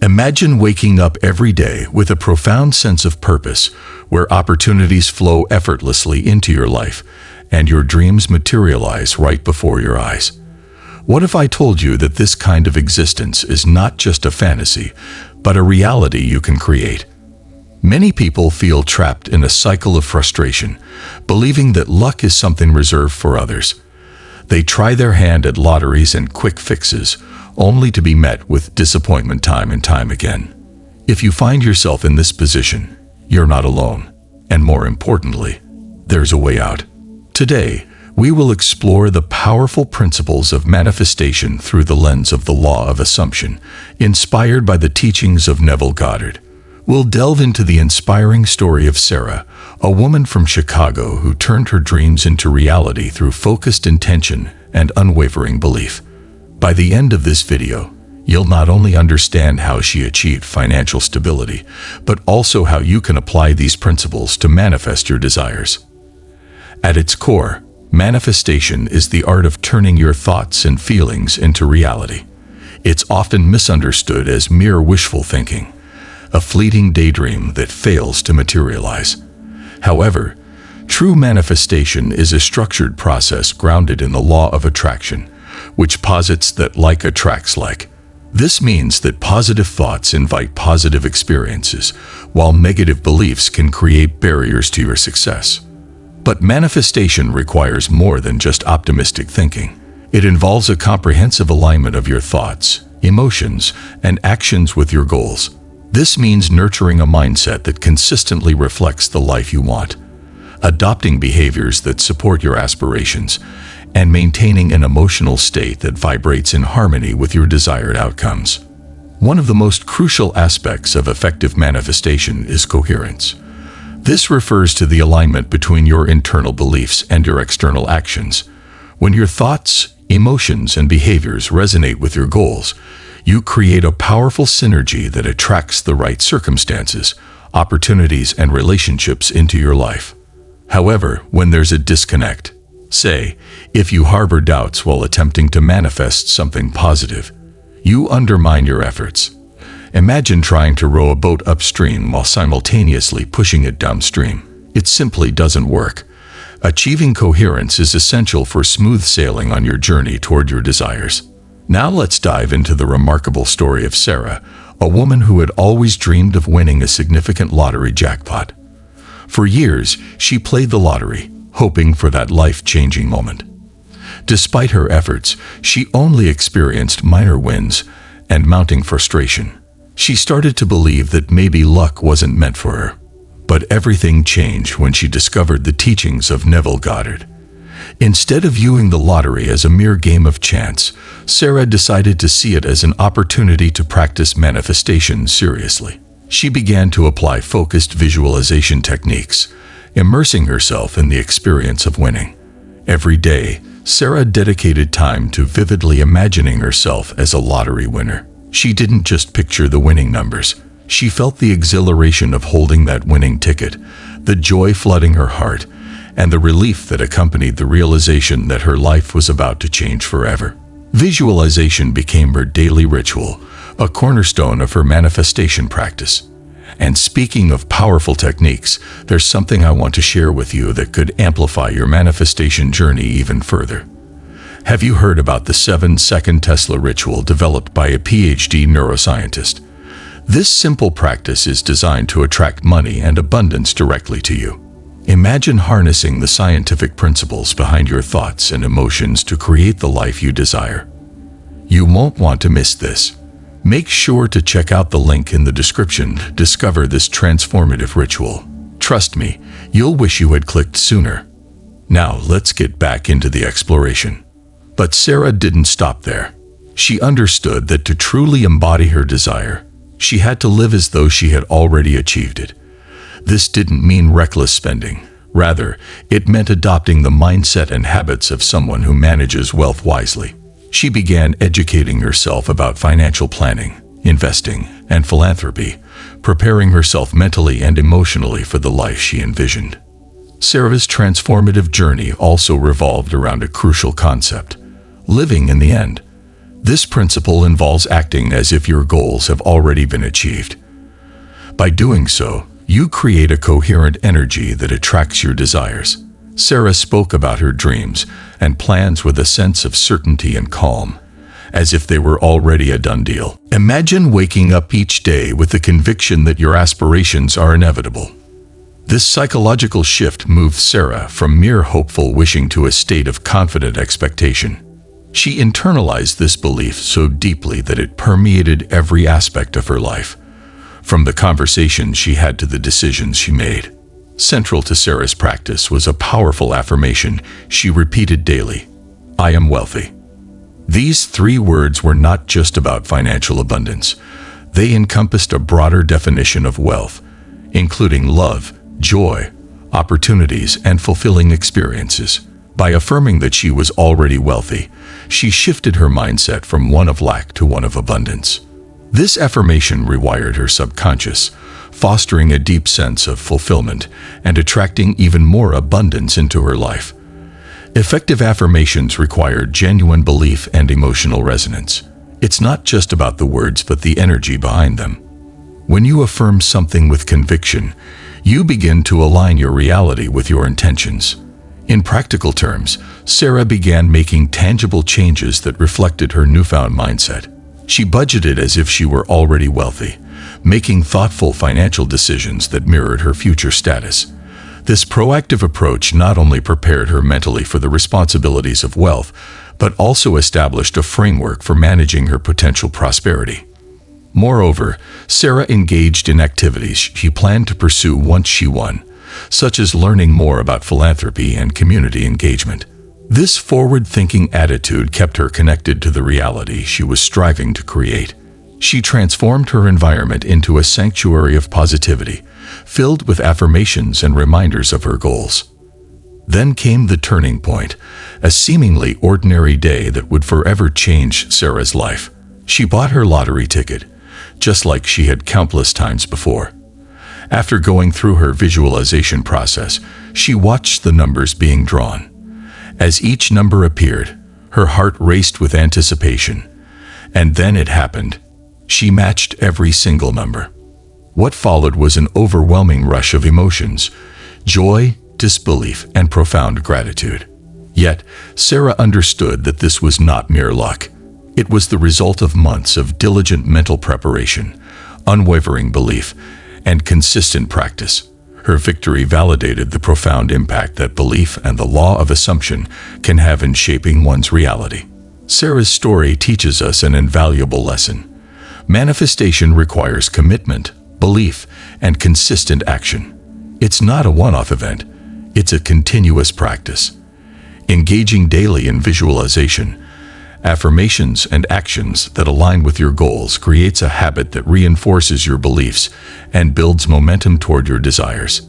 Imagine waking up every day with a profound sense of purpose, where opportunities flow effortlessly into your life, and your dreams materialize right before your eyes. What if I told you that this kind of existence is not just a fantasy, but a reality you can create? Many people feel trapped in a cycle of frustration, believing that luck is something reserved for others. They try their hand at lotteries and quick fixes, only to be met with disappointment time and time again. If you find yourself in this position, you're not alone. And more importantly, there's a way out. Today, we will explore the powerful principles of manifestation through the lens of the law of assumption, inspired by the teachings of Neville Goddard. We'll delve into the inspiring story of Sarah, a woman from Chicago who turned her dreams into reality through focused intention and unwavering belief. By the end of this video, you'll not only understand how she achieved financial stability, but also how you can apply these principles to manifest your desires. At its core, manifestation is the art of turning your thoughts and feelings into reality. It's often misunderstood as mere wishful thinking, a fleeting daydream that fails to materialize. However, true manifestation is a structured process grounded in the law of attraction, which posits that like attracts like. This means that positive thoughts invite positive experiences, while negative beliefs can create barriers to your success. But manifestation requires more than just optimistic thinking. It involves a comprehensive alignment of your thoughts, emotions, and actions with your goals. This means nurturing a mindset that consistently reflects the life you want, adopting behaviors that support your aspirations, and maintaining an emotional state that vibrates in harmony with your desired outcomes. One of the most crucial aspects of effective manifestation is coherence. This refers to the alignment between your internal beliefs and your external actions. When your thoughts, emotions, and behaviors resonate with your goals, you create a powerful synergy that attracts the right circumstances, opportunities, and relationships into your life. However, when there's a disconnect, say, if you harbor doubts while attempting to manifest something positive, you undermine your efforts. Imagine trying to row a boat upstream while simultaneously pushing it downstream. It simply doesn't work. Achieving coherence is essential for smooth sailing on your journey toward your desires. Now let's dive into the remarkable story of Sarah, a woman who had always dreamed of winning a significant lottery jackpot. For years, she played the lottery, hoping for that life-changing moment. Despite her efforts, she only experienced minor wins and mounting frustration. She started to believe that maybe luck wasn't meant for her. But everything changed when she discovered the teachings of Neville Goddard. Instead of viewing the lottery as a mere game of chance, Sarah decided to see it as an opportunity to practice manifestation seriously. She began to apply focused visualization techniques, immersing herself in the experience of winning. Every day, Sarah dedicated time to vividly imagining herself as a lottery winner. She didn't just picture the winning numbers. She felt the exhilaration of holding that winning ticket, the joy flooding her heart, and the relief that accompanied the realization that her life was about to change forever. Visualization became her daily ritual, a cornerstone of her manifestation practice. And speaking of powerful techniques, there's something I want to share with you that could amplify your manifestation journey even further. Have you heard about the 7-second Tesla ritual developed by a PhD neuroscientist? This simple practice is designed to attract money and abundance directly to you. Imagine harnessing the scientific principles behind your thoughts and emotions to create the life you desire. You won't want to miss this. Make sure to check out the link in the description to discover this transformative ritual. Trust me, you'll wish you had clicked sooner. Now let's get back into the exploration. But Sarah didn't stop there. She understood that to truly embody her desire, she had to live as though she had already achieved it. This didn't mean reckless spending. Rather, it meant adopting the mindset and habits of someone who manages wealth wisely. She began educating herself about financial planning, investing, and philanthropy, preparing herself mentally and emotionally for the life she envisioned. Sarah's transformative journey also revolved around a crucial concept: living in the end. This principle involves acting as if your goals have already been achieved. By doing so, you create a coherent energy that attracts your desires. Sarah spoke about her dreams and plans with a sense of certainty and calm, as if they were already a done deal. Imagine waking up each day with the conviction that your aspirations are inevitable. This psychological shift moved Sarah from mere hopeful wishing to a state of confident expectation. She internalized this belief so deeply that it permeated every aspect of her life, from the conversations she had to the decisions she made. Central to Sarah's practice was a powerful affirmation she repeated daily: "I am wealthy." These 3 words were not just about financial abundance. They encompassed a broader definition of wealth, including love, joy, opportunities, and fulfilling experiences. By affirming that she was already wealthy, she shifted her mindset from one of lack to one of abundance. This affirmation rewired her subconscious, fostering a deep sense of fulfillment and attracting even more abundance into her life. Effective affirmations require genuine belief and emotional resonance. It's not just about the words, but the energy behind them. When you affirm something with conviction, you begin to align your reality with your intentions. In practical terms, Sarah began making tangible changes that reflected her newfound mindset. She budgeted as if she were already wealthy, making thoughtful financial decisions that mirrored her future status. This proactive approach not only prepared her mentally for the responsibilities of wealth, but also established a framework for managing her potential prosperity. Moreover, Sarah engaged in activities she planned to pursue once she won, such as learning more about philanthropy and community engagement. This forward-thinking attitude kept her connected to the reality she was striving to create. She transformed her environment into a sanctuary of positivity, filled with affirmations and reminders of her goals. Then came the turning point, a seemingly ordinary day that would forever change Sarah's life. She bought her lottery ticket, just like she had countless times before. After going through her visualization process, she watched the numbers being drawn. As each number appeared, her heart raced with anticipation. And then it happened. She matched every single number. What followed was an overwhelming rush of emotions: joy, disbelief, and profound gratitude. Yet, Sarah understood that this was not mere luck. It was the result of months of diligent mental preparation, unwavering belief, and consistent practice. Her victory validated the profound impact that belief and the law of assumption can have in shaping one's reality. Sarah's story teaches us an invaluable lesson. Manifestation requires commitment, belief, and consistent action. It's not a one-off event. It's a continuous practice. Engaging daily in visualization, affirmations, and actions that align with your goals creates a habit that reinforces your beliefs and builds momentum toward your desires.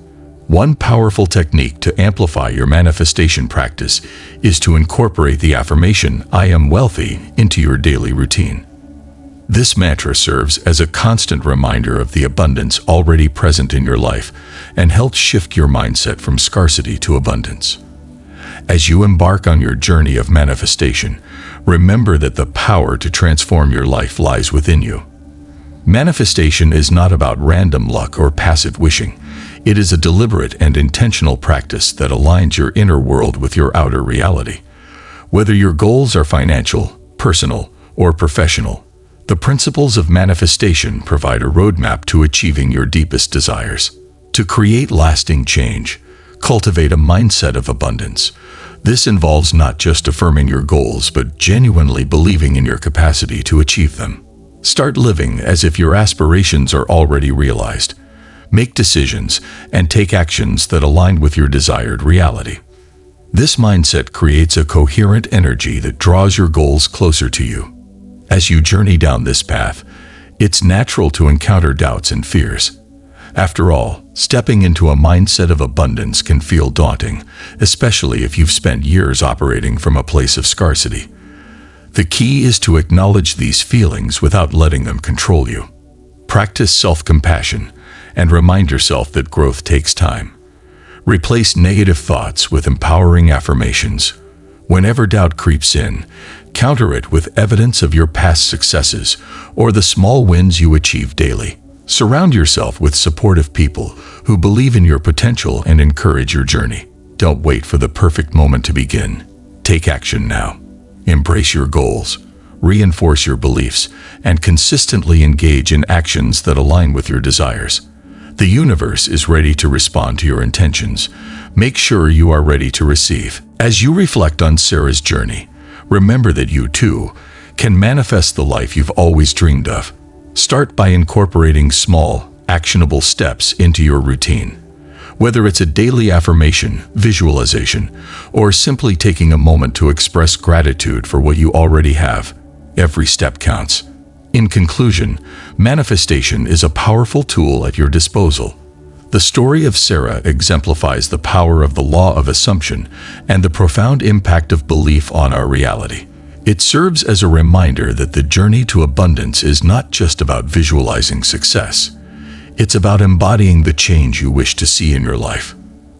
One powerful technique to amplify your manifestation practice is to incorporate the affirmation, "I am wealthy," into your daily routine. This mantra serves as a constant reminder of the abundance already present in your life and helps shift your mindset from scarcity to abundance. As you embark on your journey of manifestation, remember that the power to transform your life lies within you. Manifestation is not about random luck or passive wishing. It is a deliberate and intentional practice that aligns your inner world with your outer reality. Whether your goals are financial, personal, or professional, the principles of manifestation provide a roadmap to achieving your deepest desires. To create lasting change, cultivate a mindset of abundance. This involves not just affirming your goals, but genuinely believing in your capacity to achieve them. Start living as if your aspirations are already realized. Make decisions and take actions that align with your desired reality. This mindset creates a coherent energy that draws your goals closer to you. As you journey down this path, it's natural to encounter doubts and fears. After all, stepping into a mindset of abundance can feel daunting, especially if you've spent years operating from a place of scarcity. The key is to acknowledge these feelings without letting them control you. Practice self-compassion and remind yourself that growth takes time. Replace negative thoughts with empowering affirmations. Whenever doubt creeps in, Counter it with evidence of your past successes or the small wins you achieve daily. Surround yourself with supportive people who believe in your potential and encourage your journey. Don't wait for the perfect moment to begin. Take action now. Embrace your goals, reinforce your beliefs, and consistently engage in actions that align with your desires. The universe is ready to respond to your intentions. Make sure you are ready to receive. As you reflect on Sarah's journey, remember that you, too, can manifest the life you've always dreamed of. Start by incorporating small, actionable steps into your routine. Whether it's a daily affirmation, visualization, or simply taking a moment to express gratitude for what you already have, every step counts. In conclusion, manifestation is a powerful tool at your disposal. The story of Sarah exemplifies the power of the law of assumption and the profound impact of belief on our reality. It serves as a reminder that the journey to abundance is not just about visualizing success. It's about embodying the change you wish to see in your life.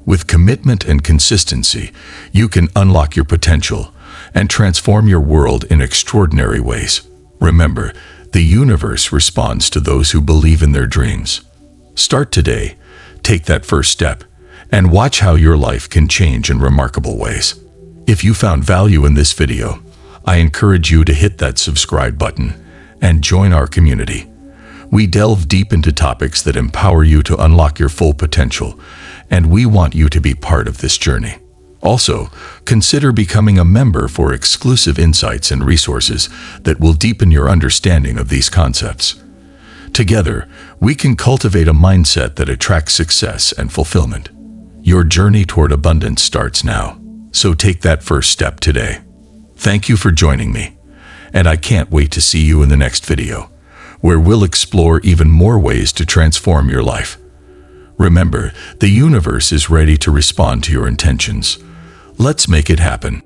With commitment and consistency, you can unlock your potential and transform your world in extraordinary ways. Remember, the universe responds to those who believe in their dreams. Start today, take that first step, and watch how your life can change in remarkable ways. If you found value in this video, I encourage you to hit that subscribe button and join our community. We delve deep into topics that empower you to unlock your full potential, and we want you to be part of this journey. Also, consider becoming a member for exclusive insights and resources that will deepen your understanding of these concepts. Together, we can cultivate a mindset that attracts success and fulfillment. Your journey toward abundance starts now, so take that first step today. Thank you for joining me, and I can't wait to see you in the next video, where we'll explore even more ways to transform your life. Remember, the universe is ready to respond to your intentions. Let's make it happen.